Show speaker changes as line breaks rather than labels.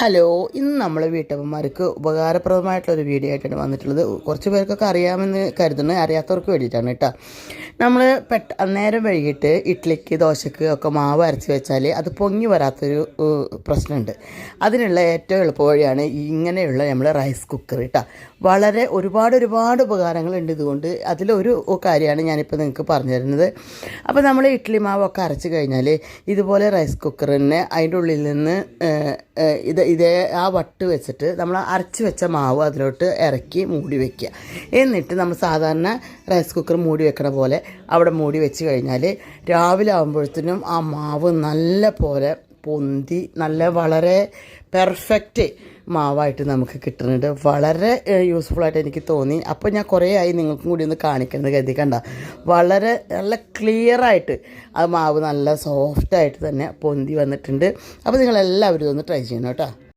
Hello, ഇന്ന് നമ്മൾ വീട്ടമ്മമാർക്ക് ഉപകാരപ്രദമായിട്ടുള്ളൊരു video ആയിട്ടാണ് വന്നിട്ടുള്ളത്. കുറച്ച് പേർക്കൊക്കെ അറിയാമെന്ന് കരുതുന്നത്, അറിയാത്തവർക്ക് വേണ്ടിയിട്ടാണ് കേട്ടോ. നമ്മൾ അന്നേരം വൈകിട്ട് ഇഡ്ഡലിക്ക് ദോശയ്ക്ക് ഒക്കെ മാവ് അരച്ച് വെച്ചാൽ അത് പൊങ്ങി വരാത്തൊരു പ്രശ്നമുണ്ട്. അതിനുള്ള ഏറ്റവും എളുപ്പവഴിയാണ് ഇങ്ങനെയുള്ള നമ്മൾ റൈസ് കുക്കർ കേട്ടോ. വളരെ ഒരുപാട് ഉപകാരങ്ങളുണ്ട് ഇതുകൊണ്ട്. അതിലൊരു കാര്യമാണ് ഞാനിപ്പോൾ നിങ്ങൾക്ക് പറഞ്ഞു തരുന്നത്. അപ്പോൾ നമ്മൾ ഇഡ്ഡലി മാവൊക്കെ അരച്ച് കഴിഞ്ഞാൽ ഇതുപോലെ റൈസ് കുക്കറിന് അതിൻ്റെ ഉള്ളിൽ നിന്ന് ഇതേ ആ വട്ട് വെച്ചിട്ട് നമ്മൾ അരച്ച് വെച്ച മാവ് അതിലോട്ട് ഇറക്കി മൂടി വയ്ക്കുക. എന്നിട്ട് നമ്മൾ സാധാരണ റൈസ് കുക്കർ മൂടി വെക്കണ പോലെ അവിടെ മൂടി വെച്ച് കഴിഞ്ഞാൽ രാവിലെ ആകുമ്പോഴത്തേനും ആ മാവ് നല്ല പോലെ പൊന്തി വളരെ പെർഫെക്റ്റ് മാവായിട്ട് നമുക്ക് കിട്ടുന്നുണ്ട്. വളരെ യൂസ്ഫുള്ളായിട്ട് എനിക്ക് തോന്നി. അപ്പോൾ ഞാൻ കുറേ ആയി നിങ്ങൾക്കും കൂടി ഒന്ന് കാണിക്കുന്നത് കരുതി. കണ്ട നല്ല ക്ലിയറായിട്ട് ആ മാവ് നല്ല സോഫ്റ്റായിട്ട് തന്നെ പൊന്തി വന്നിട്ടുണ്ട്. അപ്പോൾ നിങ്ങളെല്ലാവരും ഇതൊന്ന് ട്രൈ ചെയ്യണം കേട്ടോ.